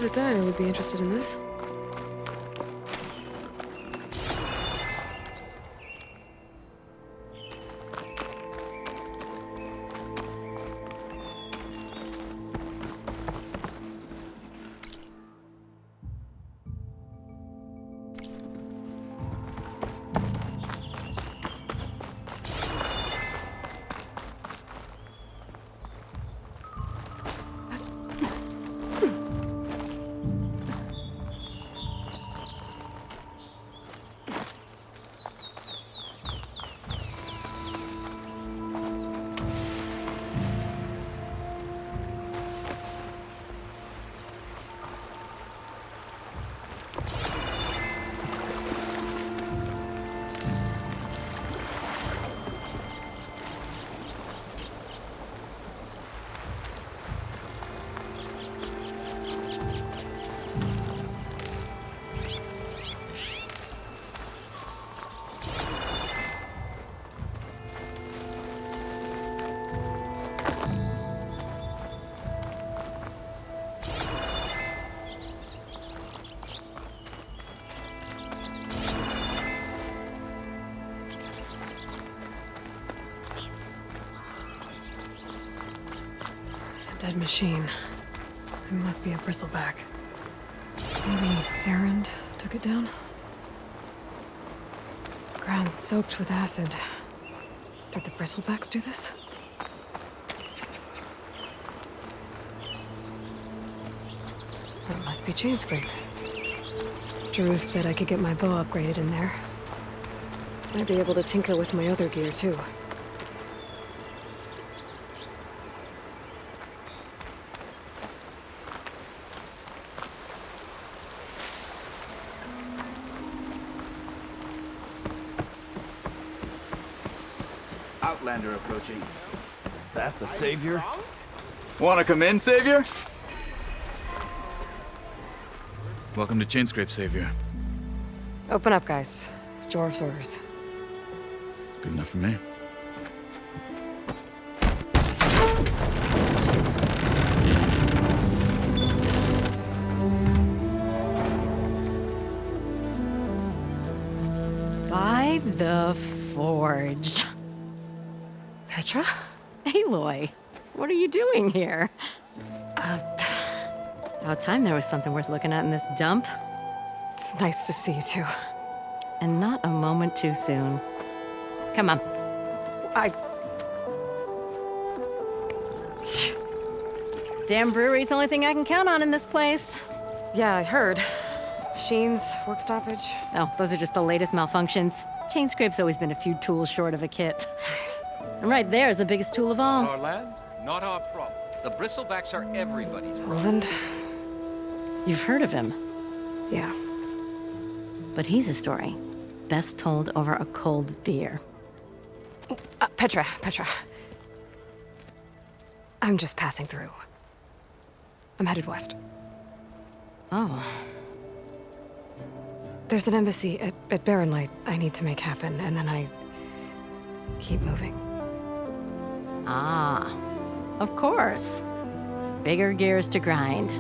that a diner would be interested in this. Dead machine. It must be a bristleback. Maybe Errand took it down? Ground soaked with acid. Did the bristlebacks do this? That must be chain scrape. Jaruf said I could get my bow upgraded in there. Might be able to tinker with my other gear too. Outlander approaching. Is that the Savior? Wanna come in, Savior? Welcome to Chainscrape, Savior. Open up, guys. Jorv's orders. Good enough for me. By the Forge. Petra? Aloy, what are you doing here? About time there was something worth looking at in this dump. It's nice to see you too. And not a moment too soon. Come on. Damn brewery's the only thing I can count on in this place. Yeah, I heard. Machines, work stoppage. Oh, those are just the latest malfunctions. Chainscrape's always been a few tools short of a kit. And right there is the biggest tool of all. Our land, not our problem. The bristlebacks are everybody's problem. ULVUND? You've heard of him, Yeah. but he's a story best told over a cold beer. Petra. I'm just passing through. I'm headed west. Oh, There's an embassy at Barrenlight I need to make happen, and then I keep moving. ah, of course. Bigger gears to grind.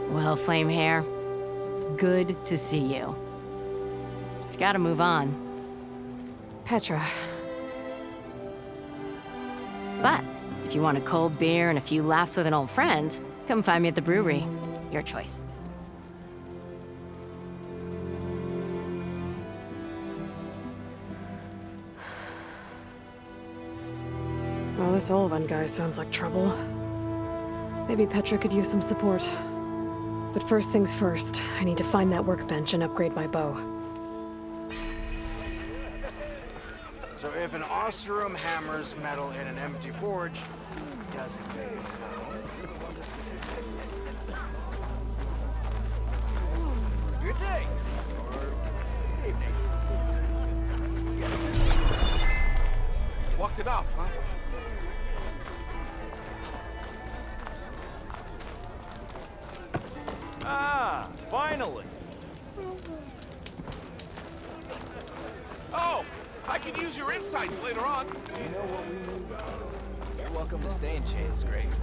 Well, Flamehair, good to see you. You've got to move on. Petra. But if you want a cold beer and a few laughs with an old friend, come find me at the brewery. Your choice. Well, this ULVUND guy sounds like trouble. Maybe Petra could use some support. But first things first, I need to find that workbench and upgrade my bow. So if an Oseram hammers metal in an empty forge, does it make a sound? Good day. Or evening. Walked it off, huh? Ah, finally. Oh, I can use your insights later on. You know what we need? You're welcome to stay in Chainscrape.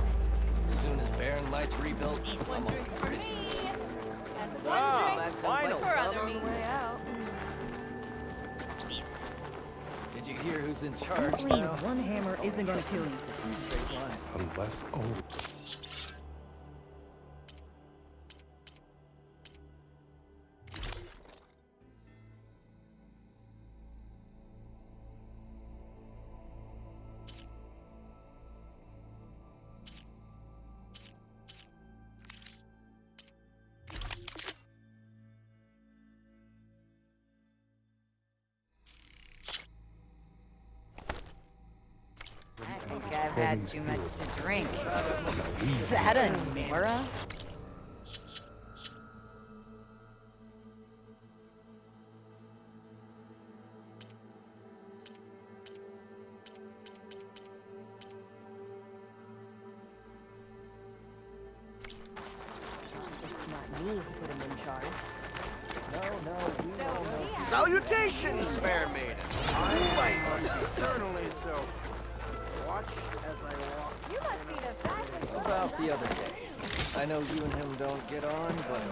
As soon as Barren Light's rebuilt, I'm on the grid. Did you hear who's in charge Hopefully, now? one hammer isn't gonna kill you. Straight line. Unless, oh. I think I've had too much to drink. Is that a Nora? It's not me who put him in charge. Salutations, fair maiden. I'm Blight, eternally so. Watch as I walk. You must be the fastest one. About the other day. I know you and him don't get on, but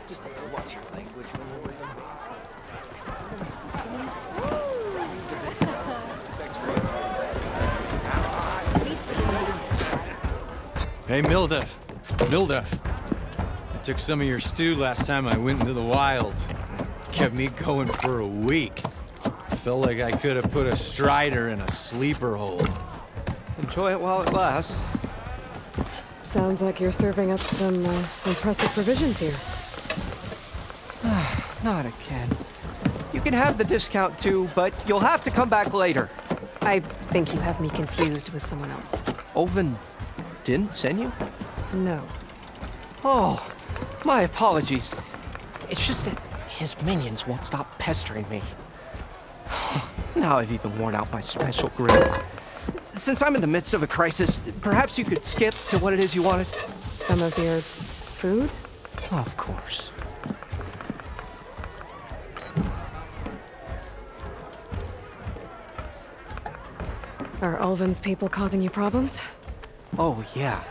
just watch your language when you're with him. Hey, Mildef. I took some of your stew last time I went into the wilds. Kept me going for a week. Felt like I could have put a strider in a sleeper hole. Enjoy it while it lasts. Sounds like you're serving up some impressive provisions here. Not again. You can have the discount too, but you'll have to come back later. I think you have me confused with someone else. Ulvund didn't send you? No. Oh, my apologies. It's just that his minions won't stop pestering me. Now I've even worn out my special grill. Since I'm in the midst of a crisis, perhaps you could skip to what it is you wanted? Some of your food? Of course. Are Ulvund's people causing you problems? Oh, yeah.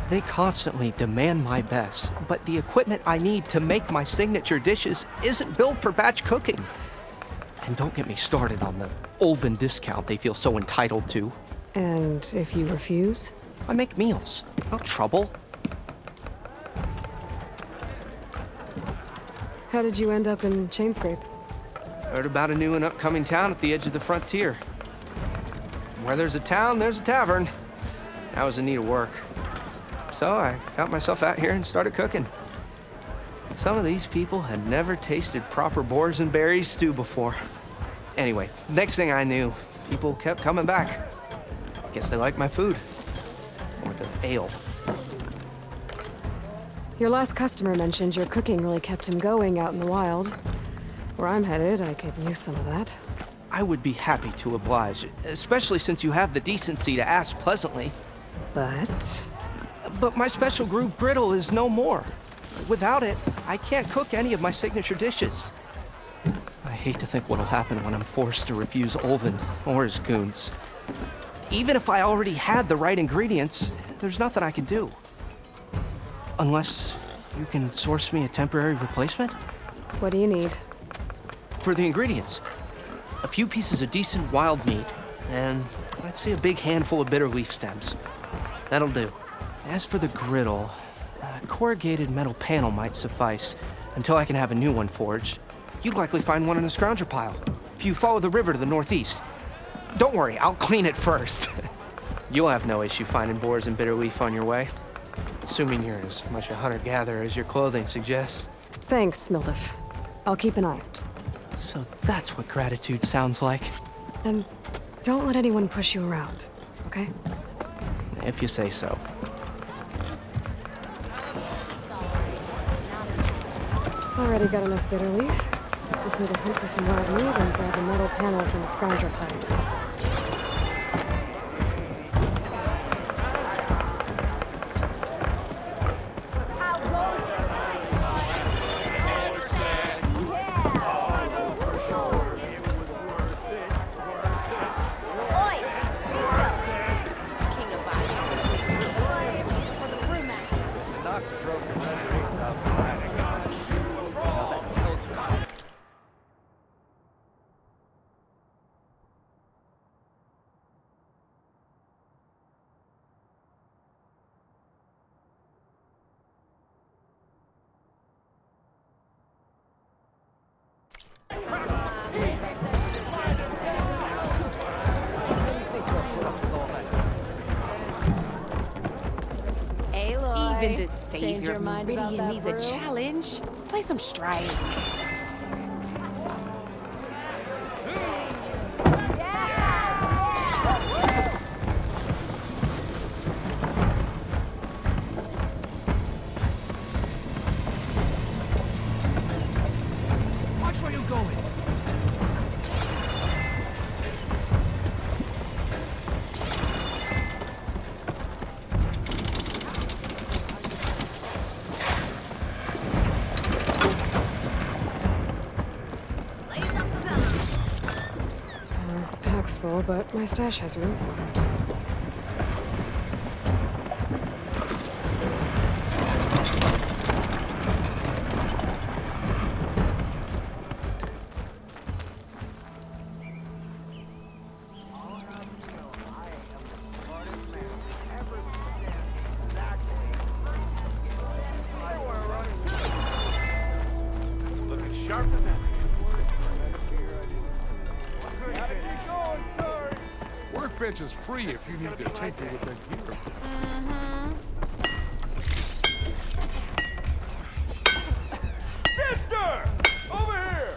They constantly demand my best, but the equipment I need to make my signature dishes isn't built for batch cooking. And don't get me started on the Ulvund discount they feel so entitled to. And if you refuse? I make meals. No trouble. How did you end up in Chainscrape? Heard about a new and upcoming town at the edge of the frontier. Where there's a town, there's a tavern. I was in need of work. So I got myself out here and started cooking. Some of these people had never tasted proper boars and berries stew before. Anyway, next thing I knew, people kept coming back. Guess they like my food. Or the ale. Your last customer mentioned your cooking really kept him going out in the wild. Where I'm headed, I could use some of that. I would be happy to oblige, especially since you have the decency to ask pleasantly. But my special groove griddle is no more. Without it, I can't cook any of my signature dishes. I hate to think what'll happen when I'm forced to refuse Ulvund or his goons. Even if I already had the right ingredients, there's nothing I can do. Unless you can source me a temporary replacement? What do you need? For the ingredients, a few pieces of decent wild meat, and I'd say a big handful of bitter leaf stems. That'll do. As for the griddle, a corrugated metal panel might suffice until I can have a new one forged. You'd likely find one in a scrounger pile, if you follow the river to the northeast. Don't worry, I'll clean it first. You'll have no issue finding boars and bitter leaf on your way. Assuming you're as much a hunter-gatherer as your clothing suggests. Thanks, Mildef. I'll keep an eye out. So that's what gratitude sounds like. And don't let anyone push you around, okay? If you say so. Already got enough bitter leaf. Just need to hunt for some wild meat and grab a metal panel from a scrounger pile. Even the savior of Meridian needs a challenge. Play some strike. Watch where you're going. Pack's full, but my stash has room for it. Looking sharp as ever. Workbench is free if you need to tinker with that gear. Sister! Over here!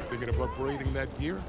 Thinking of upgrading that gear?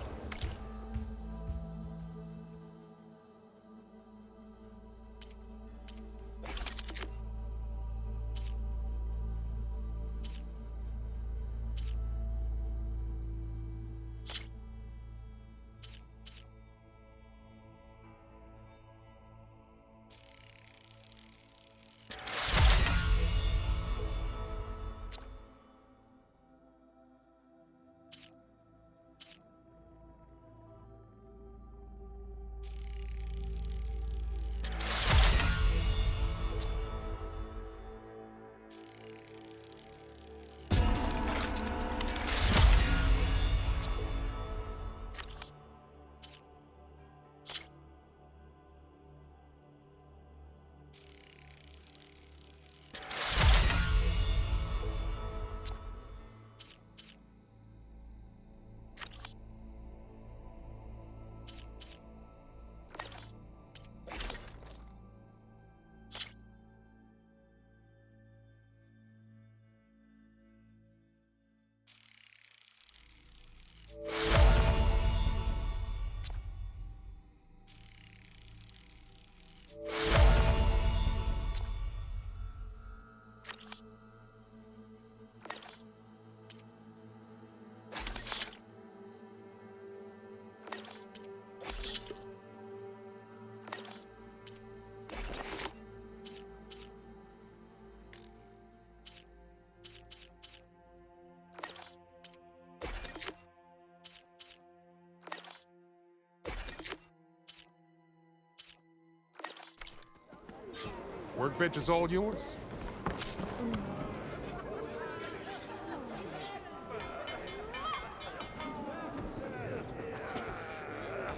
Workbench is all yours.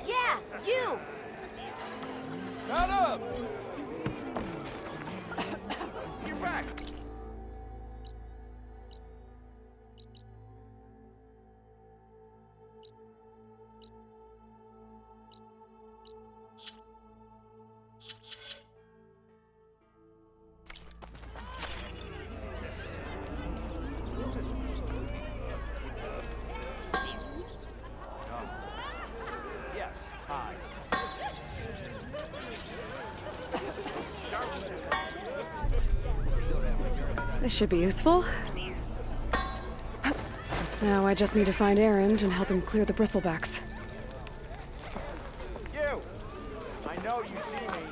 Yeah, you! Shut up! You're back! Yes, hi. This should be useful. Now I just need to find Erend and help him clear the bristlebacks. You! I know you see me.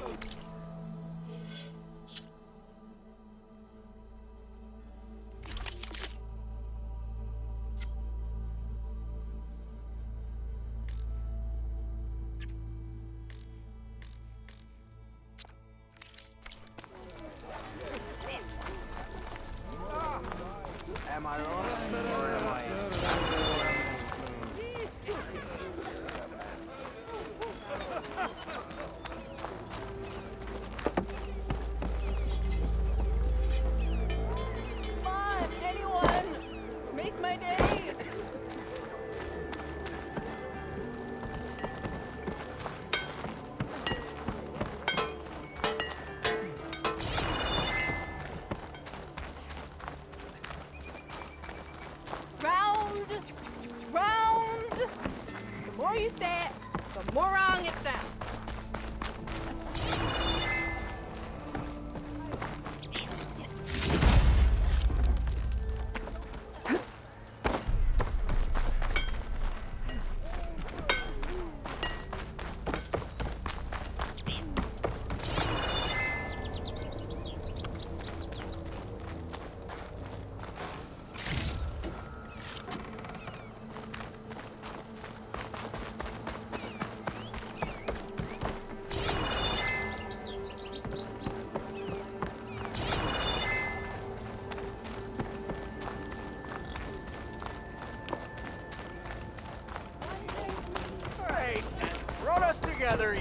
Am I lost or am I?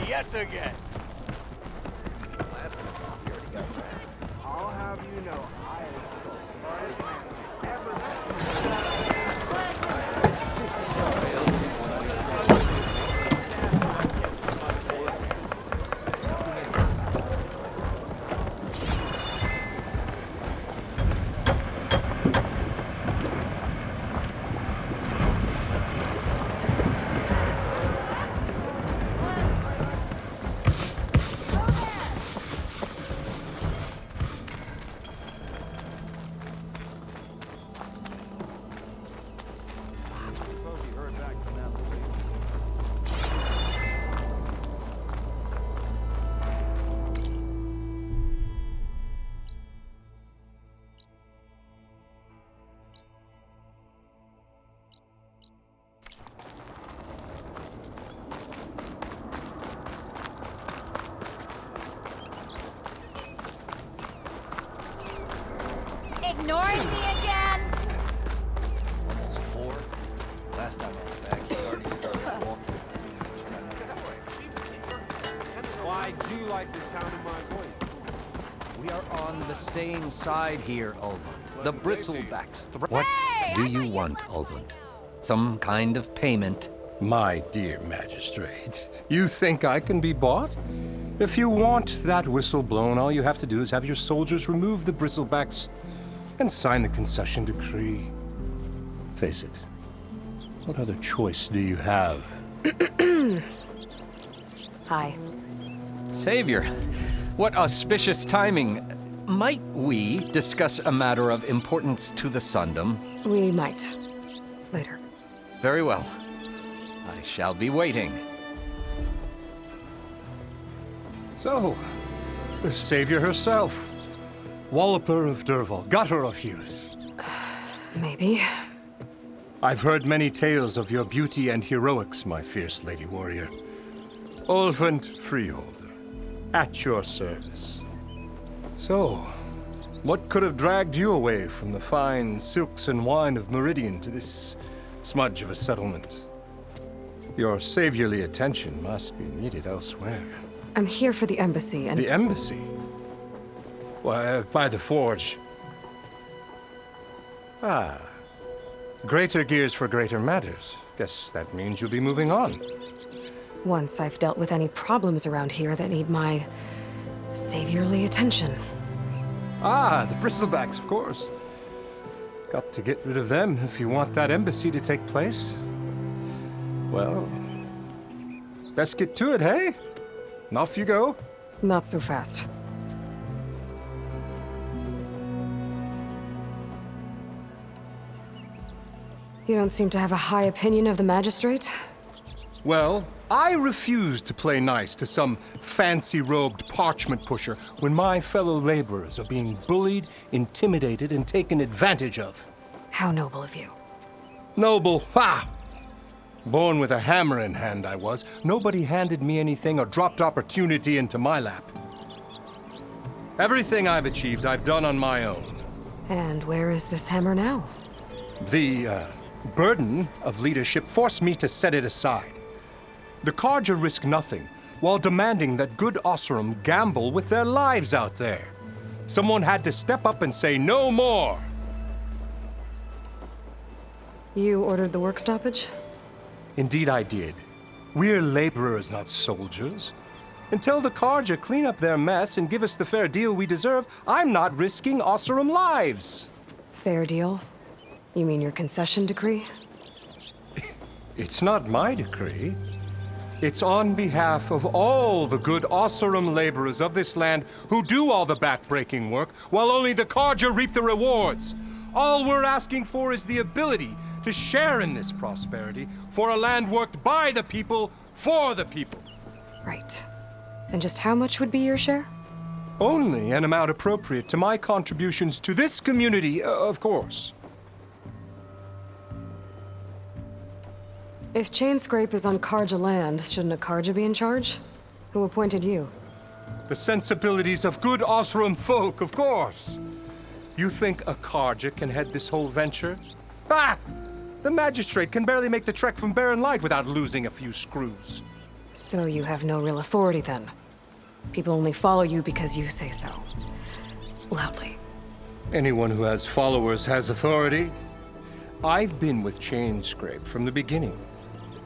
yet again. I'll have you know, I am the smartest man ever Ignoring me again? Almost 4. Last time I was back, he already started walking. Why do you like the sound of my voice? We are on the same side here, ULVUND. The bristlebacks. What do you want, ULVUND? Some kind of payment? My dear magistrate, you think I can be bought? If you want that whistle blown, all you have to do is have your soldiers remove the bristlebacks and sign the concession decree. Face it, what other choice do you have? Hi. Savior, what auspicious timing. Might we discuss a matter of importance to the Sundom? We might. Later. Very well. I shall be waiting. So, the Savior herself. Walloper of Derval, gutter of youth. Maybe. I've heard many tales of your beauty and heroics, my fierce lady warrior. ULVUND Freeholder, at your service. So, what could have dragged you away from the fine silks and wine of Meridian to this smudge of a settlement? Your saviorly attention must be needed elsewhere. I'm here for the embassy and... The embassy? Why, by the forge. Ah. Greater gears for greater matters. Guess that means you'll be moving on. Once I've dealt with any problems around here that need my saviorly attention. Ah, the bristlebacks, of course. Got to get rid of them if you want that embassy to take place. Well, best get to it, hey? And off you go. Not so fast. You don't seem to have a high opinion of the magistrate? Well, I refuse to play nice to some fancy-robed parchment pusher when my fellow laborers are being bullied, intimidated, and taken advantage of. How noble of you. Noble? Ha! Born with a hammer in hand, I was. Nobody handed me anything or dropped opportunity into my lap. Everything I've achieved, I've done on my own. And where is this hammer now? The, burden of leadership forced me to set it aside. The Carja risk nothing, while demanding that good Oseram gamble with their lives out there. Someone had to step up and say no more. You ordered the work stoppage? Indeed I did. We're laborers, not soldiers. Until the Carja clean up their mess and give us the fair deal we deserve, I'm not risking Oseram lives. Fair deal? You mean your concession decree? It's not my decree. It's on behalf of all the good Oseram laborers of this land who do all the back-breaking work, while only the Carja reap the rewards. All we're asking for is the ability to share in this prosperity for a land worked by the people, for the people. Right. And just how much would be your share? Only an amount appropriate to my contributions to this community, of course. If Chainscrape is on Carja land, shouldn't a Carja be in charge? Who appointed you? The sensibilities of good Oseram folk, of course. You think a Carja can head this whole venture? Ah! The magistrate can barely make the trek from Barren Light without losing a few screws. So you have no real authority then? People only follow you because you say so. Loudly. Anyone who has followers has authority. I've been with Chainscrape from the beginning.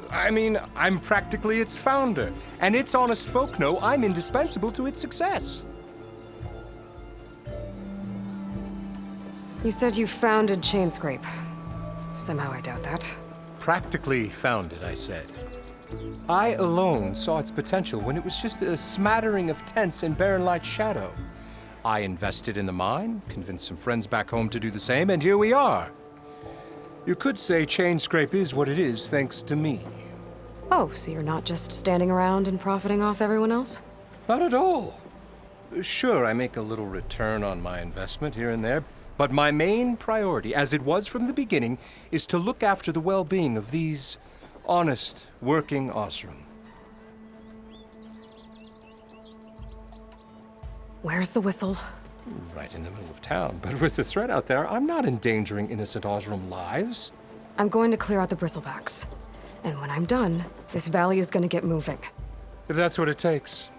I mean, I'm practically its founder, and its honest folk know I'm indispensable to its success. You said you founded Chainscrape. Somehow I doubt that. Practically founded, I said. I alone saw its potential when it was just a smattering of tents in Barren Light's shadow. I invested in the mine, convinced some friends back home to do the same, and here we are. You could say Chainscrape is what it is thanks to me. Oh, so you're not just standing around and profiting off everyone else? Not at all. Sure, I make a little return on my investment here and there, but my main priority, as it was from the beginning, is to look after the well-being of these honest, working Osram. Where's the whistle? Right in the middle of town, but with the threat out there, I'm not endangering innocent Osram lives. I'm going to clear out the bristlebacks. And when I'm done, this valley is going to get moving. If that's what it takes.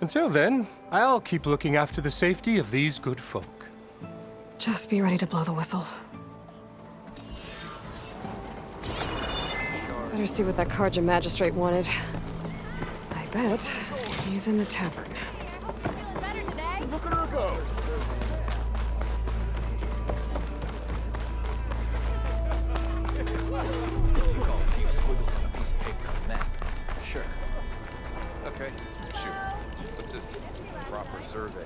Until then, I'll keep looking after the safety of these good folk. Just be ready to blow the whistle. Better see what that Carja magistrate wanted. I bet he's in the tavern. Look at her go! Sure. Okay, shoot. What's this proper survey?